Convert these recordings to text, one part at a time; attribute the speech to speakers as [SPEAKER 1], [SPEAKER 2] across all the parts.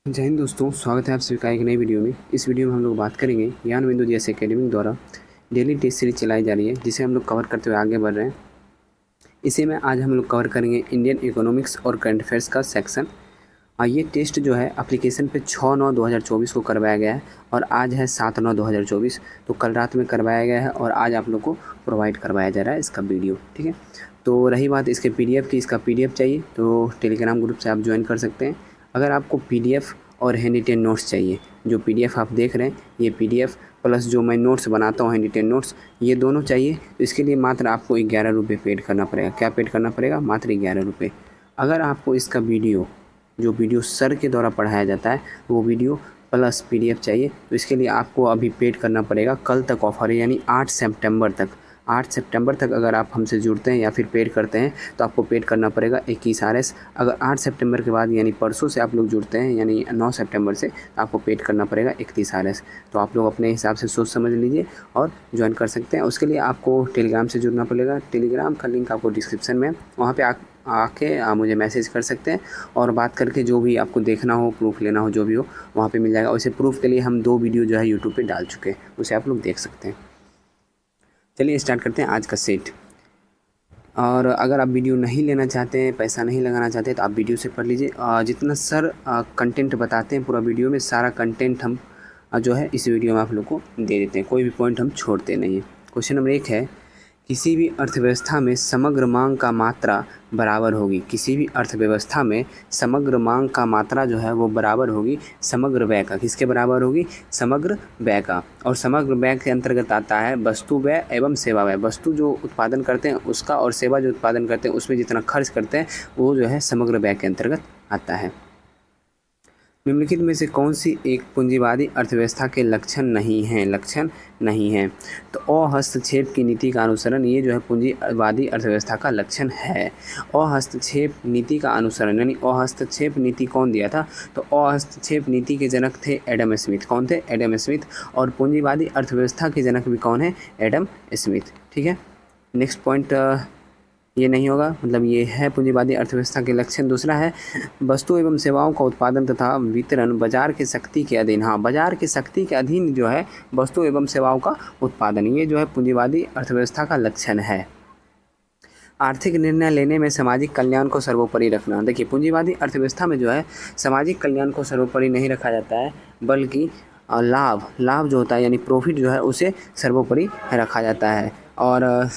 [SPEAKER 1] जय हिंद दोस्तों, स्वागत है आप सभी का एक नई वीडियो में। इस वीडियो में हम लोग बात करेंगे ज्ञान बिंदु जीएस एकेडमी द्वारा डेली टेस्ट सीरीज चलाई जा रही है, जिसे हम लोग कवर करते हुए आगे बढ़ रहे हैं। इसी में आज हम लोग कवर करेंगे इंडियन इकोनॉमिक्स और करंट अफेयर्स का सेक्शन। ये टेस्ट जो है एप्लीकेशन पे 6/9/2024 को करवाया गया है और आज है 7/9/2024। तो कल रात में करवाया गया है और आज आप लोग को प्रोवाइड करवाया जा रहा है इसका वीडियो, ठीक है। तो रही बात इसके पीडीएफ की, इसका पीडीएफ चाहिए तो टेलीग्राम ग्रुप से आप ज्वाइन कर सकते हैं। अगर आपको पीडीएफ और हैंडरिटेन नोट्स चाहिए, जो पीडीएफ आप देख रहे हैं ये पीडीएफ प्लस जो मैं नोट्स बनाता हूँ हैंडरिटेन नोट्स, ये दोनों चाहिए तो इसके लिए मात्र आपको 11 रुपये पेड करना पड़ेगा। क्या पेड करना पड़ेगा? मात्र 11 रुपये। अगर आपको इसका वीडियो, जो वीडियो सर के द्वारा पढ़ाया जाता है वो वीडियो प्लस पीडीएफ चाहिए तो इसके लिए आपको अभी पेड करना पड़ेगा। कल तक ऑफर है, यानी 8 सितंबर तक। 8 सितंबर तक अगर आप हमसे जुड़ते हैं या फिर पेड करते हैं तो आपको पेड करना पड़ेगा 21 RS। अगर 8 सितंबर के बाद यानी परसों से आप लोग जुड़ते हैं यानी 9 सितंबर से, तो आपको पेड करना पड़ेगा 31 RS। तो आप लोग अपने हिसाब से सोच समझ लीजिए और ज्वाइन कर सकते हैं। उसके लिए आपको टेलीग्राम से जुड़ना पड़ेगा। टेलीग्राम का लिंक आपको डिस्क्रिप्शन में, वहाँ पर आके मुझे मैसेज कर सकते हैं और बात करके जो भी आपको देखना हो, प्रूफ लेना हो, जो भी हो वहाँ पे मिल जाएगा। वैसे प्रूफ के लिए हम 2 वीडियो जो है यूट्यूब पे डाल चुके हैं, उसे आप लोग देख सकते हैं। चलिए स्टार्ट करते हैं आज का सेट। और अगर आप वीडियो नहीं लेना चाहते हैं, पैसा नहीं लगाना चाहते तो आप वीडियो से पढ़ लीजिए। जितना सर कंटेंट बताते हैं पूरा वीडियो में, सारा कंटेंट हम जो है इस वीडियो में आप लोग को दे देते हैं, कोई भी पॉइंट हम छोड़ते नहीं हैं। क्वेश्चन नंबर 1 है, किसी भी अर्थव्यवस्था में समग्र मांग का मात्रा बराबर होगी। किसी भी अर्थव्यवस्था में समग्र मांग का मात्रा जो है वो बराबर होगी समग्र व्यय का। किसके बराबर होगी? समग्र व्यय का। और समग्र व्यय के अंतर्गत आता है वस्तु व्यय एवं सेवा व्यय। वस्तु जो उत्पादन करते हैं उसका और सेवा जो उत्पादन करते हैं उसमें जितना खर्च करते हैं वो जो है समग्र व्यय के अंतर्गत आता है। निम्नलिखित में से कौन सी एक पूंजीवादी अर्थव्यवस्था के लक्षण नहीं है? लक्षण नहीं है तो अहस्तक्षेप की नीति का अनुसरण, ये जो है पूंजीवादी अर्थव्यवस्था का लक्षण है। अहस्तक्षेप नीति का अनुसरण, यानी अहस्तक्षेप नीति कौन दिया था? तो अहस्तक्षेप नीति के जनक थे एडम स्मिथ। कौन थे? Adam Smith. और पूंजीवादी अर्थव्यवस्था के जनक भी कौन है? एडम स्मिथ, ठीक है। नेक्स्ट पॉइंट ये नहीं होगा, मतलब ये है पूंजीवादी अर्थव्यवस्था के लक्षण। दूसरा है वस्तु एवं सेवाओं का उत्पादन तथा वितरण बाजार की शक्ति के अधीन। हाँ, बाजार की शक्ति के अधीन जो है वस्तु एवं सेवाओं का उत्पादन, ये जो है पूंजीवादी अर्थव्यवस्था का लक्षण है। आर्थिक निर्णय लेने में सामाजिक कल्याण को सर्वोपरि रखना। देखिए, पूंजीवादी अर्थव्यवस्था में जो है सामाजिक कल्याण को सर्वोपरि नहीं रखा जाता है, बल्कि लाभ जो होता है यानी प्रॉफिट जो है उसे सर्वोपरि रखा जाता है। और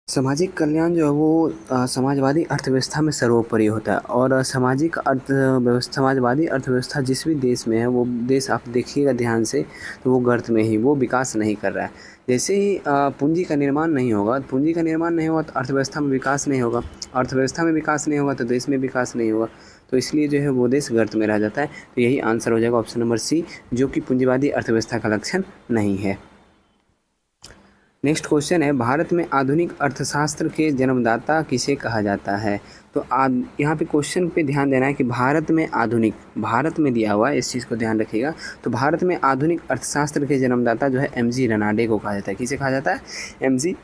[SPEAKER 1] सामाजिक कल्याण जो है वो समाजवादी अर्थव्यवस्था में सर्वोपरि होता है। और समाजवादी अर्थव्यवस्था जिस भी देश में है वो देश आप देखिएगा ध्यान से तो वो गर्त में ही, वो विकास नहीं कर रहा है। जैसे ही पूंजी का निर्माण नहीं होगा तो अर्थव्यवस्था में विकास नहीं होगा। अर्थव्यवस्था में विकास नहीं होगा तो देश में विकास नहीं होगा। तो इसलिए जो है वो देश गर्त में रह जाता है। तो यही आंसर हो जाएगा ऑप्शन नंबर सी, जो कि पूंजीवादी अर्थव्यवस्था का लक्षण नहीं है। नेक्स्ट क्वेश्चन है, भारत में आधुनिक अर्थशास्त्र के जन्मदाता किसे कहा जाता है? तो यहाँ पे क्वेश्चन पे ध्यान देना है कि भारत में दिया हुआ है, इस चीज़ को ध्यान रखिएगा। तो भारत में आधुनिक अर्थशास्त्र के जन्मदाता जो है एमजी रनाडे को कहा जाता है। किसे कहा जाता है? एमजी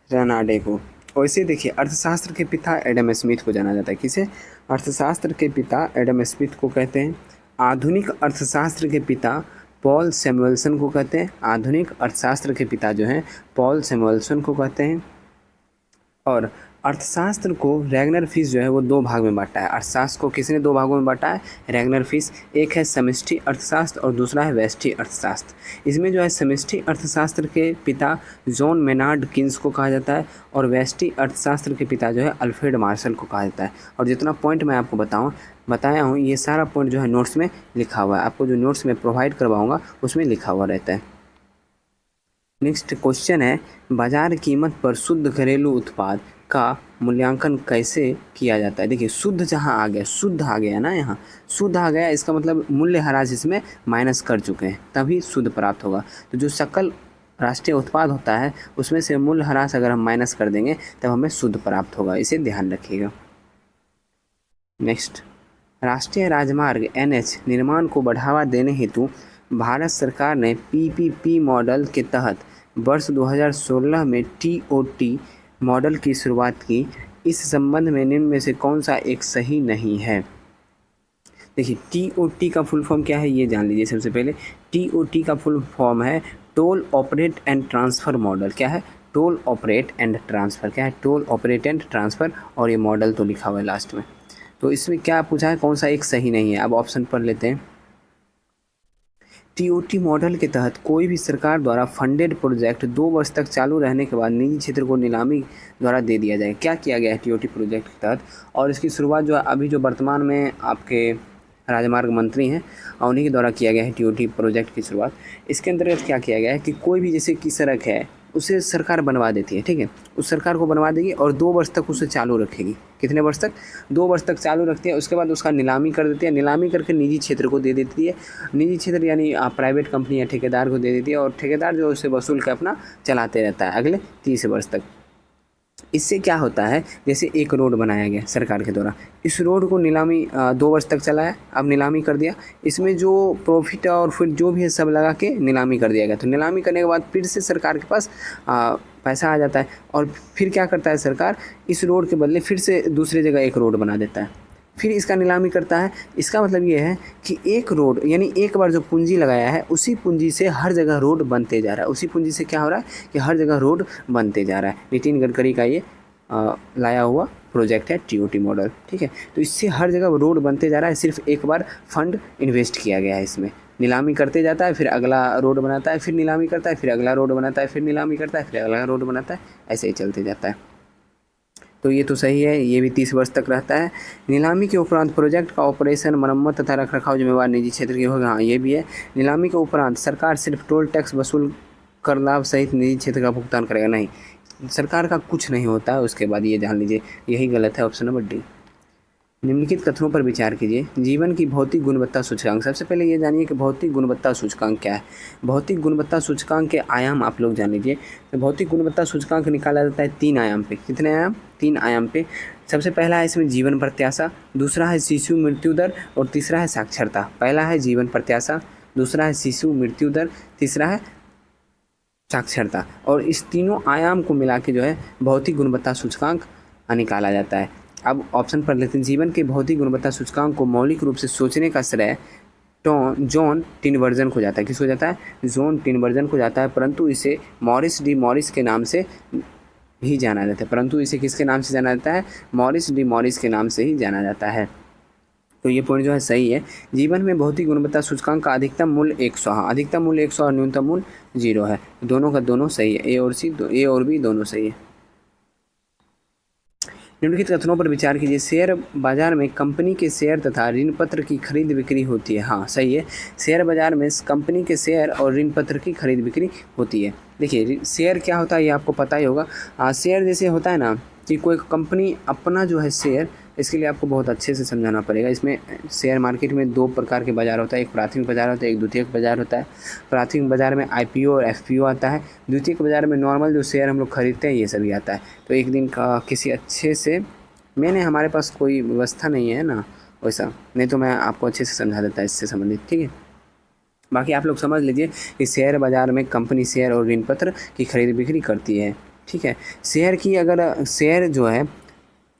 [SPEAKER 1] रनाडे को। वैसे देखिए, अर्थशास्त्र के पिता एडम स्मिथ को जाना जाता है। किसे? अर्थशास्त्र के पिता एडम स्मिथ को कहते हैं। आधुनिक अर्थशास्त्र के पिता पॉल सैमुएल्सन को कहते हैं। आधुनिक अर्थशास्त्र के पिता जो हैं पॉल सैमुएल्सन को कहते हैं। और अर्थशास्त्र को रैगनर फिश जो है वो 2 भाग में बांटा है। अर्थशास्त्र को किसने 2 भागों में बांटा है? Ragnar fish. एक है समष्टि अर्थशास्त्र और दूसरा है व्यष्टि अर्थशास्त्र। इसमें जो है समष्टि अर्थशास्त्र के पिता जॉन मेनार्ड किन्स को कहा जाता है और व्यष्टि अर्थशास्त्र के पिता जो है अल्फ्रेड मार्शल को कहा जाता है। और जितना पॉइंट मैं आपको बताया हूँ ये सारा पॉइंट जो है नोट्स में लिखा हुआ है। आपको जो नोट्स में प्रोवाइड करवाऊँगा उसमें लिखा हुआ रहता है। नेक्स्ट क्वेश्चन है, बाजार कीमत पर शुद्ध घरेलू उत्पाद का मूल्यांकन कैसे किया जाता है? देखिए, शुद्ध जहाँ आ गया, शुद्ध आ गया ना, यहाँ शुद्ध आ गया, इसका मतलब मूल्य ह्रास इसमें माइनस कर चुके हैं तभी शुद्ध प्राप्त होगा। तो जो सकल राष्ट्रीय उत्पाद होता है उसमें से मूल्य ह्रास अगर हम माइनस कर देंगे तब हमें शुद्ध प्राप्त होगा, इसे ध्यान रखिएगा। नेक्स्ट, राष्ट्रीय राजमार्ग NH निर्माण को बढ़ावा देने हेतु भारत सरकार ने PPP मॉडल के तहत वर्ष 2016 में TOT मॉडल की शुरुआत की। इस संबंध में निम्न में से कौन सा एक सही नहीं है। देखिए TOT का फुल फॉर्म क्या है ये जान लीजिए। सबसे पहले TOT का फुल फॉर्म है toll operate and transfer model. क्या है? Toll operate and transfer. क्या है? टोल ऑपरेट एंड ट्रांसफ़र, और ये मॉडल तो लिखा हुआ है लास्ट में। तो इसमें क्या पूछा है, कौन सा एक सही नहीं है। अब ऑप्शन पढ़ लेते हैं। TOT मॉडल के तहत कोई भी सरकार द्वारा फंडेड प्रोजेक्ट 2 वर्ष तक चालू रहने के बाद निजी क्षेत्र को नीलामी द्वारा दे दिया जाए। क्या किया गया है TOT प्रोजेक्ट के तहत, और इसकी शुरुआत जो है अभी जो वर्तमान में आपके राजमार्ग मंत्री हैं और उन्हीं के द्वारा किया गया है TOT प्रोजेक्ट की शुरुआत। इसके अंतर्गत क्या किया गया है कि कोई भी जैसे की सड़क है उसे सरकार बनवा देती है, ठीक है, उस सरकार को बनवा देगी और 2 वर्ष तक उसे चालू रखेगी। कितने वर्ष तक? 2 वर्ष तक चालू रखती है। उसके बाद उसका नीलामी कर देती है, नीलामी करके निजी क्षेत्र को दे देती है। निजी क्षेत्र यानी प्राइवेट कंपनी या ठेकेदार को दे देती है, और ठेकेदार जो उसे वसूल कर अपना चलाते रहता है अगले 30 वर्ष तक। इससे क्या होता है, जैसे एक रोड बनाया गया सरकार के द्वारा, इस रोड को नीलामी 2 वर्ष तक चलाया, अब नीलामी कर दिया, इसमें जो प्रॉफिट है और फिर जो भी है सब लगा के नीलामी कर दिया गया। तो नीलामी करने के बाद फिर से सरकार के पास पैसा आ जाता है, और फिर क्या करता है सरकार, इस रोड के बदले फिर से दूसरी जगह एक रोड बना देता है, फिर इसका नीलामी करता है। इसका मतलब ये है कि एक रोड यानी एक बार जो पूंजी लगाया है उसी पूंजी से हर जगह रोड बनते जा रहा है। उसी पूंजी से क्या हो रहा है कि हर जगह रोड बनते जा रहा है। नितिन गडकरी का ये लाया हुआ प्रोजेक्ट है TOT मॉडल, ठीक है। तो इससे हर जगह रोड बनते जा रहा है, सिर्फ एक बार फंड इन्वेस्ट किया गया है इसमें। नीलामी करते जाता है, फिर अगला रोड बनाता है, फिर नीलामी करता है, फिर अगला रोड बनाता है, फिर नीलामी करता है, फिर अगला रोड बनाता है, ऐसे ही चलते जाता है। तो ये तो सही है, ये भी 30 वर्ष तक रहता है। नीलामी के उपरांत प्रोजेक्ट का ऑपरेशन, मरम्मत तथा रखरखाव जिम्मेवार निजी क्षेत्र की होगा। हाँ, ये भी है। नीलामी के उपरांत सरकार सिर्फ टोल टैक्स वसूल कर लाभ सहित निजी क्षेत्र का भुगतान करेगा। नहीं, सरकार का कुछ नहीं होता है उसके बाद, ये जान लीजिए, यही गलत है, ऑप्शन नंबर डी। निम्नलिखित कथनों पर विचार कीजिए। जीवन की भौतिक गुणवत्ता सूचकांक। सबसे पहले ये जानिए कि भौतिक गुणवत्ता सूचकांक क्या है। भौतिक गुणवत्ता सूचकांक के आयाम आप लोग जान लीजिए। तो भौतिक गुणवत्ता सूचकांक निकाला जाता है 3 आयाम पे। कितने आयाम? 3 आयाम पे। सबसे पहला है इसमें जीवन प्रत्याशा, दूसरा है शिशु मृत्यु दर, और तीसरा है साक्षरता। पहला है जीवन प्रत्याशा, दूसरा है शिशु मृत्यु दर, तीसरा है साक्षरता। और इस तीनों आयाम को मिला के जो है भौतिक गुणवत्ता सूचकांक निकाला जाता है। अब ऑप्शन पर लेते हैं। जीवन के भौतिक गुणवत्ता सूचकांक को मौलिक रूप से सोचने का श्रेय जॉन टिनबर्जन को जाता है। किसको जाता है? जॉन टिनबर्जन को जाता है, परंतु इसे मॉरिस डी मॉरिस के नाम से ही जाना जाता है। परंतु इसे किसके नाम से जाना जाता है? मॉरिस डी मॉरिस के नाम से ही जाना जाता है। तो ये पॉइंट जो है सही है। जीवन में भौतिक गुणवत्ता सूचकांक का अधिकतम मूल्य 100, हाँ, अधिकतम मूल्य 100 और न्यूनतम मूल्य 0 है। दोनों का दोनों सही है, ए और बी दोनों सही है। निम्नलिखित कथनों पर विचार कीजिए। शेयर बाजार में कंपनी के शेयर तथा ऋण पत्र की खरीद बिक्री होती है। हाँ, सही है। शेयर बाजार में कंपनी के शेयर और ऋण पत्र की खरीद बिक्री होती है। देखिए शेयर क्या होता है ये आपको पता ही होगा। शेयर जैसे होता है ना कि कोई कंपनी अपना जो है शेयर, इसके लिए आपको बहुत अच्छे से समझाना पड़ेगा। इसमें शेयर मार्केट में 2 प्रकार के बाज़ार होता है, एक प्राथमिक बाज़ार होता है, एक द्वितीयक बाज़ार होता है। प्राथमिक बाज़ार में IPO और FPO आता है। द्वितीयक बाज़ार में नॉर्मल जो शेयर हम लोग खरीदते हैं ये सभी आता है। तो एक दिन का किसी अच्छे से, मैंने हमारे पास कोई व्यवस्था नहीं है ना वैसा, नहीं तो मैं आपको अच्छे से समझा देता इससे संबंधित, ठीक है। बाकी आप लोग समझ लीजिए कि शेयर बाज़ार में कंपनी शेयर और ऋण पत्र की खरीद बिक्री करती है, ठीक है। शेयर की अगर शेयर जो है,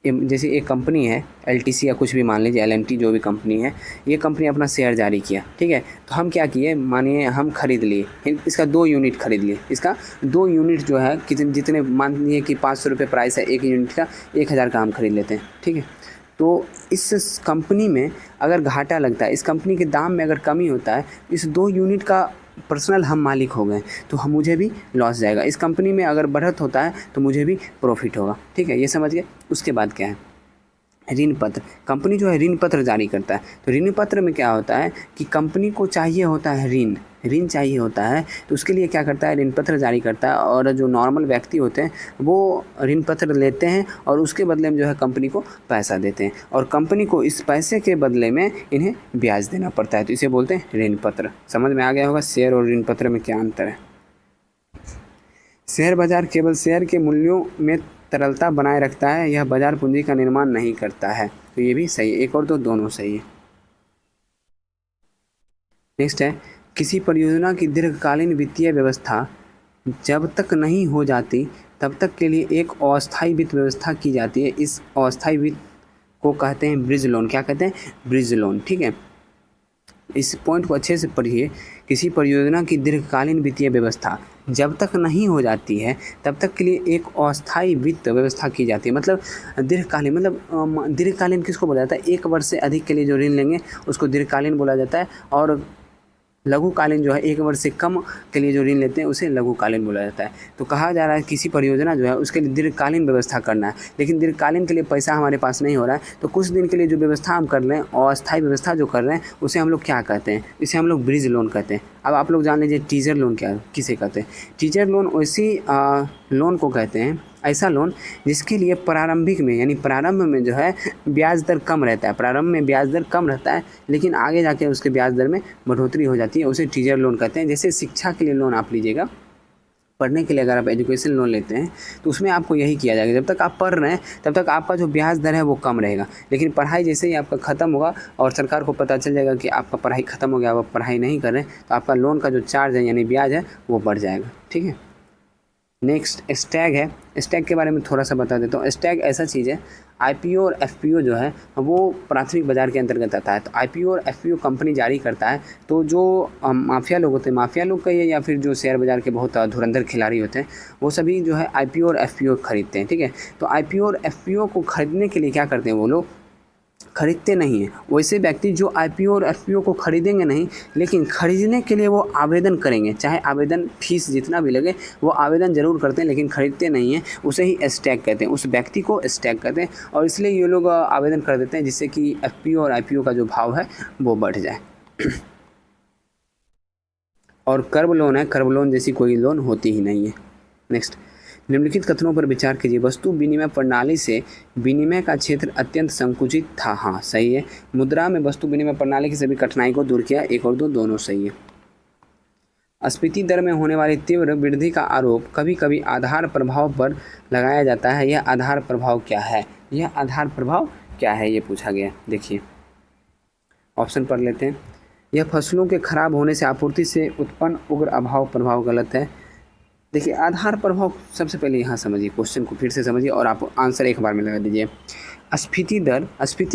[SPEAKER 1] जैसे एक कंपनी है LTC या कुछ भी मान लीजिए, LNT जो भी कंपनी है, ये कंपनी अपना शेयर जारी किया, ठीक है। तो हम क्या किए, मानिए हम खरीद लिए, इसका 2 यूनिट खरीद लिए। इसका 2 यूनिट जो है जितने मान लीजिए कि 500 रुपये प्राइस है एक यूनिट का, 1000 का हम खरीद लेते हैं, ठीक है। तो इस कंपनी में अगर घाटा लगता है, इस कंपनी के दाम में अगर कमी होता है, इस 2 यूनिट का पर्सनल हम मालिक हो गए तो हम मुझे भी लॉस जाएगा। इस कंपनी में अगर बढ़त होता है तो मुझे भी प्रॉफिट होगा, ठीक है, ये समझ गए। उसके बाद क्या है, ऋण पत्र। कंपनी जो है ऋण पत्र जारी करता है। तो ऋण पत्र में क्या होता है कि कंपनी को चाहिए होता है ऋण चाहिए होता है, तो उसके लिए क्या करता है, ऋण पत्र जारी करता है। और जो नॉर्मल व्यक्ति होते हैं वो ऋण पत्र लेते हैं और उसके बदले में जो है कंपनी को पैसा देते हैं, और कंपनी को इस पैसे के बदले में इन्हें ब्याज देना पड़ता है। तो इसे बोलते हैं ऋण पत्र। समझ में आ गया होगा शेयर और ऋण पत्र में क्या अंतर है। शेयर बाजार केवल शेयर के मूल्यों में तरलता बनाए रखता है, यह बाजार पूंजी का निर्माण नहीं करता है। तो ये भी सही है, एक और दो दोनों सही है। नेक्स्ट है, किसी परियोजना की दीर्घकालीन वित्तीय व्यवस्था जब तक नहीं हो जाती तब तक के लिए एक अस्थायी वित्त व्यवस्था की जाती है। इस अस्थायी वित्त को कहते हैं ब्रिज लोन। क्या कहते हैं? Bridge loan. ठीक है, इस पॉइंट को अच्छे से पढ़िए। किसी परियोजना की दीर्घकालीन वित्तीय व्यवस्था जब तक नहीं हो जाती है तब तक के लिए एक अस्थायी वित्त व्यवस्था की जाती है। मतलब दीर्घकालीन, मतलब दीर्घकालीन किसको बोला जाता है? 1 वर्ष से अधिक के लिए जो ऋण लेंगे उसको दीर्घकालीन बोला जाता है, और लघुकालीन जो है 1 वर्ष से कम के लिए जो ऋण लेते हैं उसे लघुकालीन बोला जाता है। तो कहा जा रहा है किसी परियोजना जो है उसके लिए दीर्घकालीन व्यवस्था करना है, लेकिन दीर्घकालीन के लिए पैसा हमारे पास नहीं हो रहा है, तो कुछ दिन के लिए जो व्यवस्था हम कर रहे हैं, अस्थायी व्यवस्था जो कर रहे हैं, उसे हम लोग क्या कहते हैं? इसे हम लोग ब्रिज लोन कहते हैं। अब आप लोग जान लीजिए टीजर लोन क्या किसे कहते हैं। टीजर लोन वैसी लोन को कहते हैं, ऐसा लोन जिसके लिए प्रारंभिक में, यानी प्रारंभ में जो है ब्याज दर कम रहता है। प्रारंभ में ब्याज दर कम रहता है, लेकिन आगे जाके उसके ब्याज दर में बढ़ोतरी हो जाती है, उसे टीजर लोन कहते हैं। जैसे शिक्षा के लिए लोन आप लीजिएगा, पढ़ने के लिए अगर आप एजुकेशन लोन लेते हैं तो उसमें आपको यही किया जाएगा, जब तक आप पढ़ रहे हैं तब तक आपका जो ब्याज दर है वो कम रहेगा, लेकिन पढ़ाई जैसे ही आपका ख़त्म होगा और सरकार को पता चल जाएगा कि आपका पढ़ाई ख़त्म हो गया, आप पढ़ाई नहीं कर रहे हैं, तो आपका लोन का जो चार्ज है यानी ब्याज है वो बढ़ जाएगा। ठीक है, नेक्स्ट स्टैग है। स्टैग के बारे में थोड़ा सा बता देता हूँ। स्टैग ऐसा चीज़ है, आईपीओ और एफपीओ जो है वो प्राथमिक बाजार के अंतर्गत आता है। तो आईपीओ और एफपीओ कंपनी जारी करता है, तो जो माफिया लोग होते हैं, माफिया लोग कहिए या फिर जो शेयर बाजार के बहुत धुरंधर खिलाड़ी होते हैं, वो सभी जो है आईपीओ और एफपीओ खरीदते हैं। ठीक है, तो आईपीओ और एफपीओ को खरीदने के लिए क्या करते हैं? वो लोग खरीदते नहीं हैं। वैसे व्यक्ति जो आईपीओ और एफपीओ को खरीदेंगे नहीं, लेकिन खरीदने के लिए वो आवेदन करेंगे, चाहे आवेदन फीस जितना भी लगे वो आवेदन जरूर करते हैं, लेकिन खरीदते नहीं हैं, उसे ही स्टैग कहते हैं, उस व्यक्ति को स्टैग कहते हैं। और इसलिए ये लोग आवेदन कर देते हैं जिससे कि एफपीओ और आईपीओ का जो भाव है वो बढ़ जाए। और कर्व लोन है, कर्व लोन जैसी कोई लोन होती ही नहीं है। नेक्स्ट, निम्नलिखित कथनों पर विचार कीजिए। वस्तु विनिमय प्रणाली से विनिमय का क्षेत्र अत्यंत संकुचित था। हाँ, सही है। मुद्रा में वस्तु विनिमय प्रणाली की सभी कठिनाई को दूर किया। 1 और 2 दोनों सही है। स्फीति दर में होने वाली तीव्र वृद्धि का आरोप कभी कभी आधार प्रभाव पर लगाया जाता है। यह आधार प्रभाव क्या है? यह आधार प्रभाव क्या है, ये पूछा गया। देखिए ऑप्शन पढ़ लेते हैं। यह फसलों के खराब होने से आपूर्ति से उत्पन्न उग्र अभाव प्रभाव गलत है। देखिए आधार प्रभाव सबसे पहले यहाँ समझिए, क्वेश्चन को फिर से समझिए और आप आंसर एक बार में लगा दीजिए। स्फीति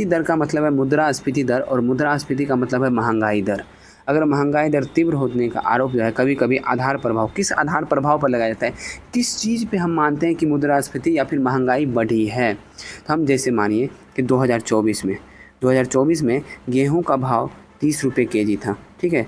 [SPEAKER 1] दर का मतलब है मुद्रास्फीति दर, और मुद्रास्फीति का मतलब है महंगाई दर। अगर महंगाई दर तीव्र होने का आरोप जो है कभी कभी आधार प्रभाव, किस आधार प्रभाव पर लगाया जाता है? किस चीज़ पे हम मानते हैं कि मुद्रास्फीति या फिर महंगाई बढ़ी है? तो हम जैसे मानिए कि 2024 में गेहूँ का भाव 30 रुपये kg था। ठीक है,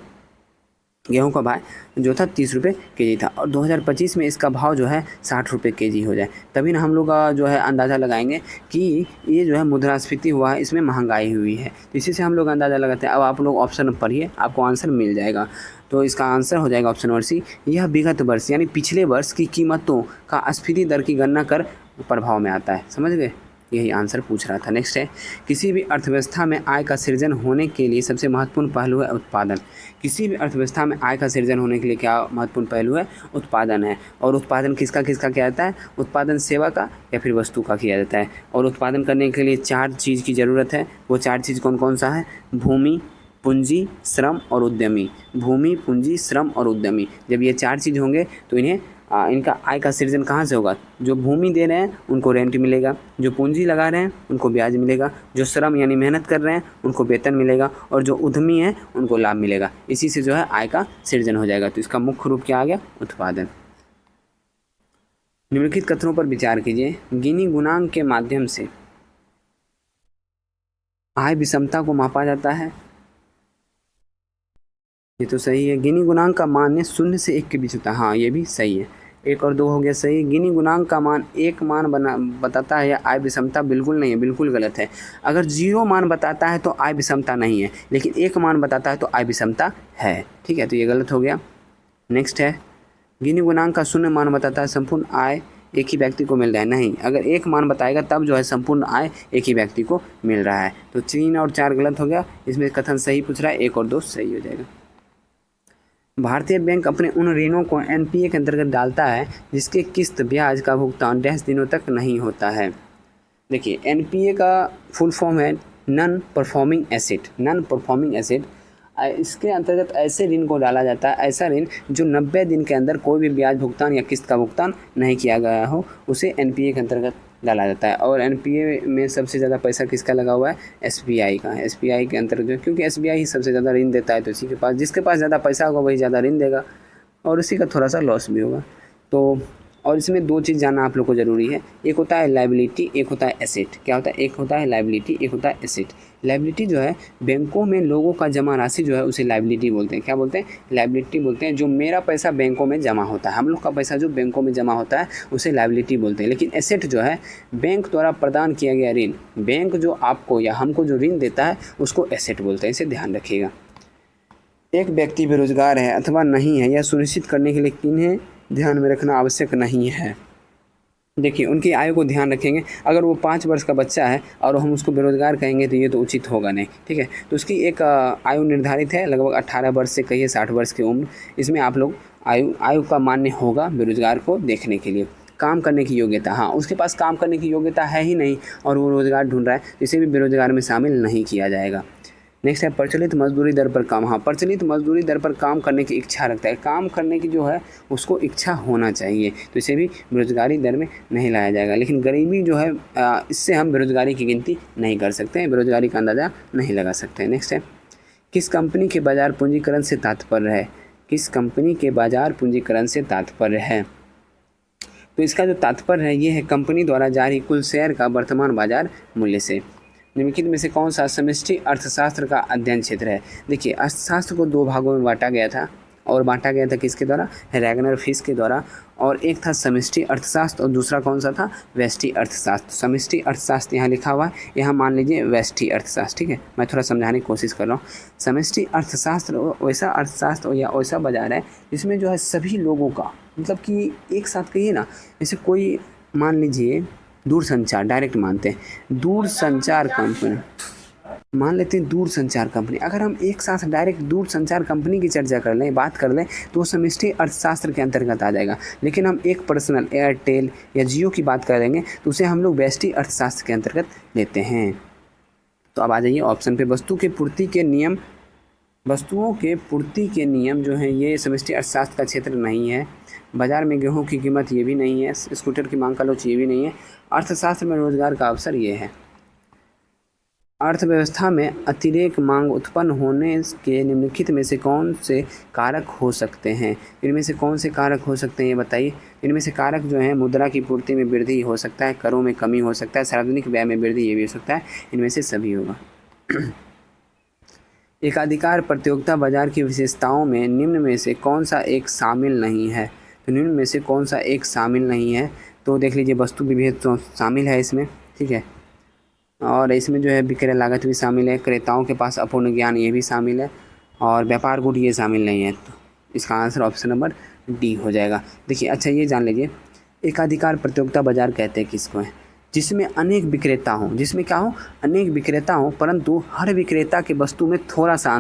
[SPEAKER 1] गेहूं का भाव जो था 30 रुपये kg था, और 2025 में इसका भाव जो है 60 रुपये kg हो जाए, तभी ना हम लोग जो है अंदाज़ा लगाएंगे कि ये जो है मुद्रास्फीति हुआ है, इसमें महंगाई हुई है। तो इसी से हम लोग अंदाज़ा लगाते हैं। अब आप लोग ऑप्शन पढ़िए, आपको आंसर मिल जाएगा। तो इसका आंसर हो जाएगा ऑप्शन नंबर सी। यह विगत वर्ष यानी पिछले वर्ष की कीमतों का स्फीति दर की गणना कर प्रभाव में आता है। समझ गए, यही आंसर पूछ रहा था। नेक्स्ट है, किसी भी अर्थव्यवस्था में आय का सृजन होने के लिए सबसे महत्वपूर्ण पहलू है उत्पादन। किसी भी अर्थव्यवस्था में आय का सृजन होने के लिए क्या महत्वपूर्ण पहलू है? उत्पादन है। और उत्पादन किसका किया जाता है? उत्पादन सेवा का या फिर वस्तु का किया जाता है। और उत्पादन करने के लिए 4 चीज़ की ज़रूरत है। वो 4 चीज़ कौन कौन सा है? भूमि, पूंजी, श्रम और उद्यमी। भूमि, पूंजी, श्रम और उद्यमी। जब ये 4 चीज़ होंगे तो इन्हें इनका आय का सृजन कहाँ से होगा? जो भूमि दे रहे हैं उनको रेंट मिलेगा, जो पूंजी लगा रहे हैं उनको ब्याज मिलेगा, जो श्रम यानी मेहनत कर रहे हैं उनको वेतन मिलेगा, और जो उद्यमी है उनको लाभ मिलेगा। इसी से जो है आय का सृजन हो जाएगा। तो इसका मुख्य रूप क्या आ गया? उत्पादन। निम्नलिखित कथनों पर विचार कीजिए। गिनी गुणांक के माध्यम से आय विषमता को मापा जाता है। ये तो सही है। गिनी गुणांक का मान 0 से 1 के बीच होता है। हाँ, ये भी सही है। 1 और 2 हो गया सही। गिनी गुणांक का मान 1 मान बताता है या आय विषमता? बिल्कुल नहीं है, बिल्कुल गलत है। अगर 0 मान बताता है तो आय विषमता नहीं है, लेकिन 1 मान बताता है तो आय विषमता है। ठीक है, तो ये गलत हो गया। नेक्स्ट है, गिनी गुणांक का 0 मान बताता है संपूर्ण आय एक ही व्यक्ति को मिल रहा है। नहीं, अगर 1 मान बताएगा तब जो है संपूर्ण आय एक ही व्यक्ति को मिल रहा है। तो 3 और 4 गलत हो गया। इसमें कथन सही पूछ रहा है, 1 और 2 सही हो जाएगा। भारतीय बैंक अपने उन ऋणों को एनपीए के अंतर्गत डालता है जिसके किस्त ब्याज का भुगतान 10 दिनों तक नहीं होता है। देखिए एनपीए का फुल फॉर्म है non performing asset. Non performing asset इसके अंतर्गत ऐसे ऋण को डाला जाता है, ऐसा ऋण जो 90 दिन के अंदर कोई भी ब्याज भुगतान या किस्त का भुगतान नहीं किया गया हो, उसे एनपीए के अंतर्गत डाला जाता है। और एनपीए में सबसे ज़्यादा पैसा किसका लगा हुआ है? एसबीआई का। एसबीआई के अंतर्गत, क्योंकि एसबीआई ही सबसे ज़्यादा ऋण देता है, तो इसी के पास, जिसके पास ज़्यादा पैसा होगा वही ज़्यादा ऋण देगा और उसी का थोड़ा सा लॉस भी होगा। तो और इसमें 2 चीज़ जानना आप लोग को ज़रूरी है, एक होता है लायबिलिटी, एक होता है एसेट। क्या होता है? एक होता है लायबिलिटी, एक होता है एसेट। लायबिलिटी जो है बैंकों में लोगों का जमा राशि जो है उसे लायबिलिटी बोलते हैं। क्या बोलते हैं? लायबिलिटी बोलते हैं। जो मेरा पैसा बैंकों में जमा होता है, हम लोग का पैसा जो बैंकों में जमा होता है उसे लायबिलिटी बोलते हैं। लेकिन एसेट जो है बैंक द्वारा प्रदान किया गया ऋण, बैंक जो आपको या हमको जो ऋण देता है उसको एसेट बोलते हैं। इसे ध्यान रखिएगा। एक व्यक्ति बेरोजगार है अथवा नहीं है, यह सुनिश्चित करने के लिए किन्हें ध्यान में रखना आवश्यक नहीं है? देखिए, उनकी आयु को ध्यान रखेंगे। अगर वो 5 वर्ष का बच्चा है और हम उसको बेरोजगार कहेंगे तो ये तो उचित होगा नहीं, ठीक है। तो उसकी एक आयु निर्धारित है, लगभग 18 वर्ष से कहिए 60 वर्ष की उम्र। इसमें आप लोग आयु का मान्य होगा बेरोजगार को देखने के लिए। काम करने की योग्यता, हाँ, उसके पास काम करने की योग्यता है ही नहीं और वो रोज़गार ढूंढ रहा है, इसे भी बेरोजगार में शामिल नहीं किया जाएगा। नेक्स्ट है प्रचलित मजदूरी दर पर काम। हाँ, प्रचलित मजदूरी दर पर काम करने की इच्छा रखता है, काम करने की जो है उसको इच्छा होना चाहिए, तो इसे भी बेरोजगारी दर में नहीं लाया जाएगा। लेकिन गरीबी जो है इससे हम बेरोजगारी की गिनती नहीं कर सकते हैं, बेरोजगारी का अंदाज़ा नहीं लगा सकते हैं। नेक्स्ट है किस कंपनी के बाजार पूंजीकरण से तात्पर्य है? किस कंपनी के बाजार पूंजीकरण से तात्पर्य है? तो इसका जो तात्पर्य है ये है कंपनी द्वारा जारी कुल शेयर का वर्तमान बाजार मूल्य से। निम्नलिखित में से कौन सा समष्टि अर्थशास्त्र का अध्ययन क्षेत्र है? देखिए, अर्थशास्त्र को 2 भागों में बांटा गया था और बांटा गया था किसके द्वारा? रैगनर फिश के द्वारा। और एक था समष्टि अर्थशास्त्र और दूसरा कौन सा था? व्यष्टि अर्थशास्त्र। समष्टि अर्थशास्त्र यहाँ लिखा हुआ है, यहाँ मान लीजिए व्यष्टि अर्थशास्त्र, ठीक है। मैं थोड़ा समझाने की कोशिश कर रहा हूँ। समष्टि अर्थशास्त्र वैसा अर्थशास्त्र या वैसा बाजार है जिसमें जो है सभी लोगों का, मतलब कि एक साथ कहिए ना, जैसे कोई मान लीजिए दूरसंचार, डायरेक्ट मानते हैं दूरसंचार कंपनी, मान लेते हैं दूरसंचार कंपनी। अगर हम एक साथ डायरेक्ट दूरसंचार कंपनी की चर्चा कर लें, बात कर लें, तो वो समष्टि अर्थशास्त्र के अंतर्गत आ जाएगा। लेकिन हम एक पर्सनल एयरटेल या जियो की बात करेंगे तो उसे हम लोग व्यष्टि अर्थशास्त्र के अंतर्गत लेते हैं। तो अब आ जाइए ऑप्शन पे, वस्तुओं के पूर्ति के नियम जो हैं ये समष्टि अर्थशास्त्र का क्षेत्र नहीं है। बाजार में गेहूं की कीमत ये भी नहीं है, स्कूटर की मांग का लोच ये भी नहीं है। अर्थशास्त्र में रोजगार का अवसर ये है। अर्थव्यवस्था में अतिरेक मांग उत्पन्न होने के निम्नलिखित में से कौन से कारक हो सकते हैं? इनमें से कौन से कारक हो सकते हैं ये बताइए। इनमें से कारक जो है मुद्रा की पूर्ति में वृद्धि हो सकता है, करों में कमी हो सकता है, सार्वजनिक व्यय में वृद्धि ये भी हो सकता है, इनमें से सभी होगा। एकाधिकार प्रतियोगिता बाजार की विशेषताओं में निम्न में से कौन सा एक शामिल नहीं है? तो निम्न में से कौन सा एक शामिल नहीं है? तो देख लीजिए, वस्तु विभेद तो शामिल है इसमें, ठीक है, और इसमें जो है विक्रय लागत भी शामिल है, क्रेताओं के पास अपूर्ण ज्ञान ये भी शामिल है, और व्यापार गुट ये शामिल नहीं है। तो इसका आंसर ऑप्शन नंबर डी हो जाएगा। देखिए, अच्छा ये जान लीजिए, एकाधिकार प्रतियोगिता बाजार कहते हैं किसको है? जिसमें अनेक विक्रेता हों, जिसमें क्या हो? अनेक विक्रेता हों, परंतु हर विक्रेता के वस्तु में थोड़ा सा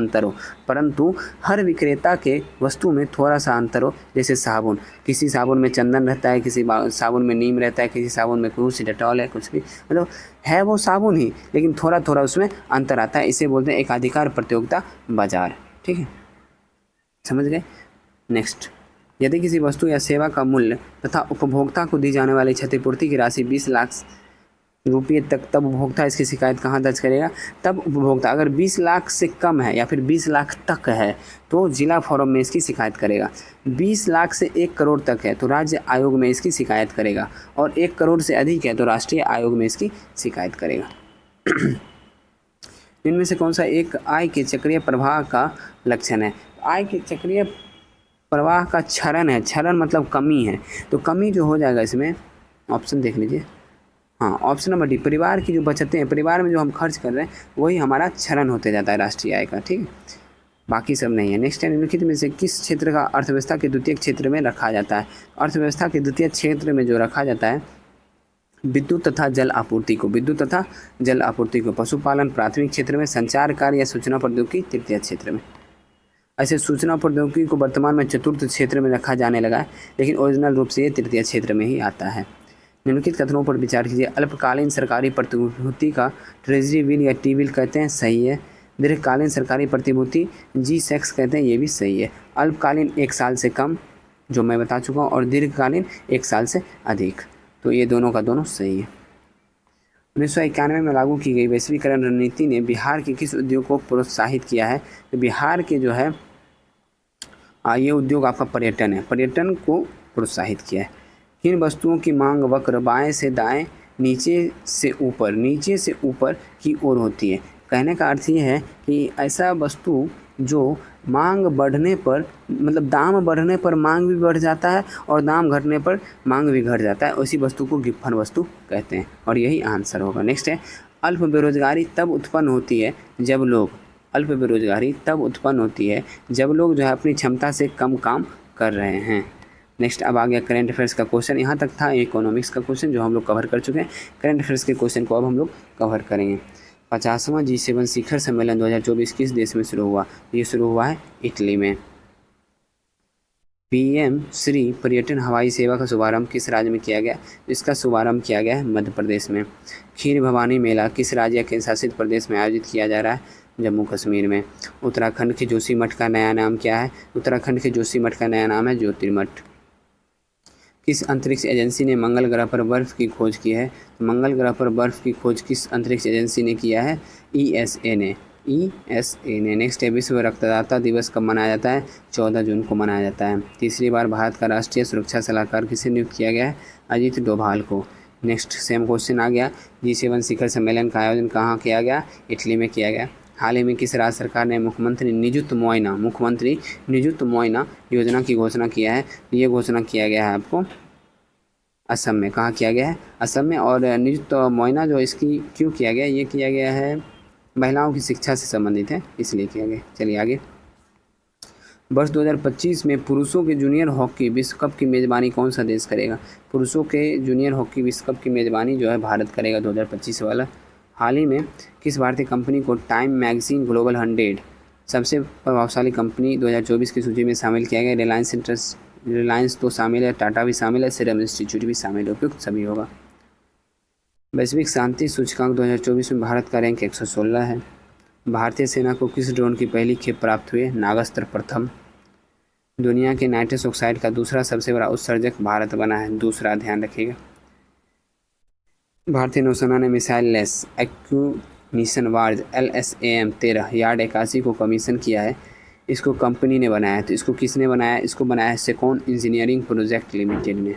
[SPEAKER 1] अंतर हो, जैसे साबुन, किसी साबुन में चंदन रहता है, किसी साबुन में नीम रहता है, किसी साबुन में कुछ डेटॉल है, कुछ भी, मतलब है वो साबुन ही, लेकिन थोड़ा थोड़ा उसमें अंतर आता है। इसे बोलते हैं एकाधिकार प्रतियोगिता बाजार, ठीक है, समझ गए। नेक्स्ट, यदि किसी वस्तु या सेवा का मूल्य तथा उपभोक्ता को दी जाने वाली क्षतिपूर्ति की राशि 20 लाख रुपये तक, तब उपभोक्ता इसकी शिकायत कहाँ दर्ज करेगा? तब उपभोक्ता अगर 20 लाख से कम है या फिर 20 लाख तक है तो जिला फोरम में इसकी शिकायत करेगा। 20 लाख से 1 करोड़ तक है तो राज्य आयोग में इसकी शिकायत करेगा, और 1 करोड़ से अधिक है तो राष्ट्रीय आयोग में इसकी शिकायत करेगा। इनमें से कौन सा एक आय के चक्रीय प्रवाह का लक्षण है? आय के चक्रीय प्रवाह का क्षरण है, क्षरण मतलब कमी है, तो कमी जो हो जाएगा इसमें, ऑप्शन देख लीजिए, हाँ ऑप्शन नंबर डी, परिवार की जो बचतें हैं, परिवार में जो हम खर्च कर रहे हैं वही हमारा क्षरण होते जाता है राष्ट्रीय आय का, ठीक है, बाकी सब नहीं है। नेक्स्ट है, निम्नलिखित में से किस क्षेत्र का अर्थव्यवस्था के द्वितीय क्षेत्र में रखा जाता है? अर्थव्यवस्था के द्वितीय क्षेत्र में जो रखा जाता है विद्युत तथा जल आपूर्ति को, पशुपालन प्राथमिक क्षेत्र में, संचार कार्य या सूचना प्रौद्योगिकी तृतीय क्षेत्र में। ऐसे सूचना प्रौद्योगिकी को वर्तमान में चतुर्थ क्षेत्र में रखा जाने लगा है, लेकिन ओरिजिनल रूप से ये तृतीय क्षेत्र में ही आता है। निम्नलिखित कथनों पर विचार कीजिए। अल्पकालीन सरकारी प्रतिभूति का ट्रेजरी बिल या टी बिल कहते हैं, सही है। दीर्घकालीन सरकारी प्रतिभूति G-Secs कहते हैं, ये भी सही है। अल्पकालीन 1 साल से कम, जो मैं बता चुका हूँ, और दीर्घकालीन 1 साल से अधिक, तो ये दोनों का दोनों सही है। 1991 में लागू की गई वैश्वीकरण रणनीति ने बिहार के किस उद्योग को प्रोत्साहित किया है? तो बिहार के जो है ये उद्योग आपका पर्यटन है, पर्यटन को प्रोत्साहित किया है। किन वस्तुओं की मांग वक्र बाएं से दाएं, नीचे से ऊपर की ओर होती है? कहने का अर्थ ये है कि ऐसा वस्तु जो मांग बढ़ने पर, मतलब दाम बढ़ने पर मांग भी बढ़ जाता है और दाम घटने पर मांग भी घट जाता है, उसी वस्तु को गिब्बन वस्तु कहते हैं, और यही आंसर होगा। नेक्स्ट है, अल्प बेरोजगारी तब उत्पन्न होती है जब लोग जो है अपनी क्षमता से कम काम कर रहे हैं। नेक्स्ट अब आ गया करंट अफेयर्स का क्वेश्चन। यहाँ तक था इकोनॉमिक्स का क्वेश्चन जो हम लोग कवर कर चुके हैं। करंट अफेयर्स के क्वेश्चन को अब हम लोग कवर करेंगे। 50वां G7 शिखर सम्मेलन 2024 किस देश में शुरू हुआ? ये शुरू हुआ है इटली में। PM श्री पर्यटन हवाई सेवा का शुभारंभ किस राज्य में किया गया? इसका शुभारंभ किया गया है मध्य प्रदेश में। खीर भवानी मेला किस राज्य या केंद्र शासित प्रदेश में आयोजित किया जा रहा है? जम्मू कश्मीर में। उत्तराखंड के जोशीमठ का नया नाम क्या है? उत्तराखंड के जोशीमठ का नया नाम है ज्योतिर्मठ। किस अंतरिक्ष एजेंसी ने मंगल ग्रह पर बर्फ़ की खोज की है? तो मंगल ग्रह पर बर्फ़ की खोज किस अंतरिक्ष एजेंसी ने किया है? ESA ने। नेक्स्ट है, विश्व रक्तदाता दिवस कब मनाया जाता है? 14 जून को मनाया जाता है। तीसरी बार भारत का राष्ट्रीय सुरक्षा सलाहकार किसे नियुक्त किया गया है? अजीत डोभाल को। नेक्स्ट सेम क्वेश्चन आ गया, G7 शिखर सम्मेलन का आयोजन कहाँ किया गया? इटली में किया गया। हाल ही में किस राज्य सरकार ने मुख्यमंत्री नियुक्त मुआयना योजना की घोषणा किया है? ये घोषणा किया गया है आपको असम में। कहाँ किया गया है? असम में। और नियुक्त मुआयना जो इसकी क्यों किया गया? ये किया गया है महिलाओं की शिक्षा से संबंधित है, इसलिए किया गया। चलिए आगे। वर्ष 2025 में पुरुषों के जूनियर हॉकी विश्व कप की मेज़बानी कौन सा देश करेगा? पुरुषों के जूनियर हॉकी विश्व कप की मेज़बानी जो है भारत करेगा 2025 वाला। हाल ही में किस भारतीय कंपनी को टाइम मैगजीन ग्लोबल 100 सबसे प्रभावशाली कंपनी 2024 की सूची में शामिल किया गया? रिलायंस तो शामिल है, टाटा भी शामिल है, सीरम इंस्टीट्यूट भी शामिल है, उपयुक्त सभी होगा। वैश्विक शांति सूचकांक 2024 में भारत का रैंक 116 है। भारतीय सेना को किस ड्रोन की पहली खेप प्राप्त हुई? नागास्त्र प्रथम। दुनिया के नाइट्रस ऑक्साइड का दूसरा सबसे बड़ा उत्सर्जक भारत बना है, दूसरा, ध्यान रखिएगा। भारतीय नौसेना ने missile less acquisition barge LSAM-13 yard 81 को कमीशन किया है। इसको कंपनी ने बनाया है, तो इसको किसने बनाया? इसको बनाया है सेकोन इंजीनियरिंग प्रोजेक्ट लिमिटेड ने।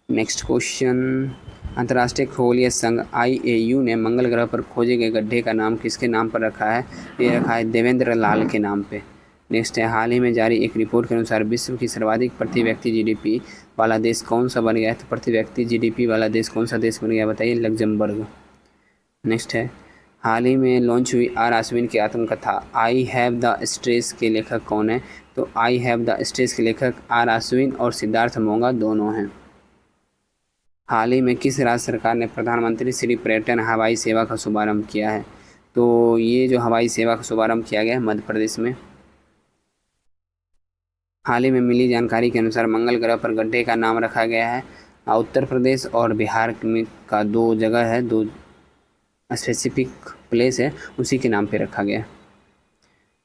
[SPEAKER 1] नेक्स्ट क्वेश्चन, अंतर्राष्ट्रीय खगोलीय संघ IAU ने मंगल ग्रह पर खोजे गए गड्ढे का नाम किसके नाम पर रखा है? ये रखा है देवेंद्र लाल के नाम पे। नेक्स्ट है, हाल ही में जारी एक रिपोर्ट के अनुसार विश्व की सर्वाधिक प्रति व्यक्ति GDP वाला देश कौन सा बन गया है? तो प्रति व्यक्ति GDP वाला देश कौन सा देश बन गया बताइए? लग्जमबर्ग। नेक्स्ट है, हाल ही में लॉन्च हुई आर आश्विन की आत्मकथा आई हैव द स्ट्रेस के लेखक कौन है? तो आई हैव द स्ट्रेस के लेखक आर आश्विन और सिद्धार्थ मोंगा दोनों हैं। हाल ही में किस राज्य सरकार ने प्रधानमंत्री श्री पर्यटन हवाई सेवा का शुभारंभ किया है? तो ये जो हवाई सेवा का शुभारंभ किया गया है मध्य प्रदेश में। हाल ही में मिली जानकारी के अनुसार मंगल ग्रह पर गड्ढे का नाम रखा गया है उत्तर प्रदेश और बिहार में का 2 जगह है, 2 स्पेसिफिक प्लेस है, उसी के नाम पे रखा गया।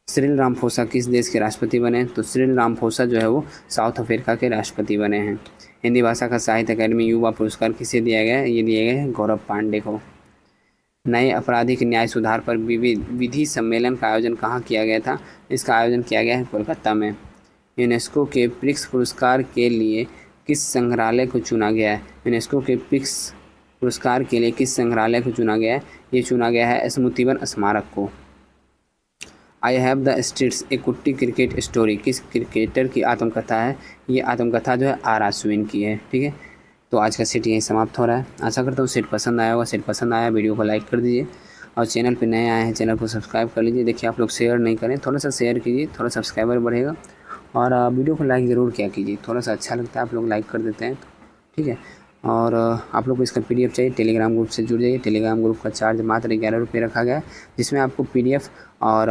[SPEAKER 1] सिरिल रामाफोसा किस देश के राष्ट्रपति बने? तो सिरिल रामाफोसा जो है वो साउथ अफ्रीका के राष्ट्रपति बने हैं। हिंदी भाषा का साहित्य अकादमी युवा पुरस्कार किसे दिया गया है? ये दिए गए हैं गौरव पांडे को। नए आपराधिक न्याय सुधार पर विधि सम्मेलन का आयोजन कहाँ किया गया था? इसका आयोजन किया गया है कोलकाता में। यूनेस्को के प्रिक्स पुरस्कार के लिए किस संग्रहालय को चुना गया है? यूनेस्को के प्रिक्स पुरस्कार के लिए किस संग्रहालय को चुना गया है? ये चुना गया है स्मृतिवन स्मारक को। आई हैव द स्ट्रीट्स ए कुट्टी क्रिकेट स्टोरी किस क्रिकेटर की आत्मकथा है? ये आत्मकथा जो है आर आश्विन की है। ठीक है, तो आज का सेट यहीं समाप्त हो रहा है। आशा करता हूँ सेट पसंद आया होगा। सेट पसंद आया वीडियो को लाइक कर दीजिए और चैनल पे नए आए हैं चैनल को सब्सक्राइब कर लीजिए। देखिए आप लोग शेयर नहीं करें, थोड़ा सा शेयर कीजिए, थोड़ा सब्सक्राइबर बढ़ेगा। और वीडियो को लाइक ज़रूर किया कीजिए, थोड़ा सा अच्छा लगता है आप लोग लाइक कर देते हैं तो। ठीक है, और आप लोग को इसका PDF चाहिए टेलीग्राम ग्रुप से जुड़ जाइए। टेलीग्राम ग्रुप का चार्ज मात्र 11 रुपये रखा गया है, जिसमें आपको PDF और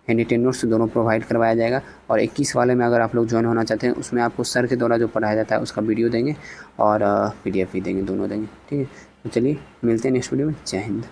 [SPEAKER 1] हैंडी नोट्स दोनों प्रोवाइड करवाया जाएगा। और 21 वाले में अगर आप लोग ज्वाइन होना चाहते हैं, उसमें आपको सर के द्वारा जो पढ़ाया जाता है उसका वीडियो देंगे और PDF भी देंगे, दोनों देंगे। ठीक है, तो चलिए मिलते हैं नेक्स्ट वीडियो में। जय हिंद।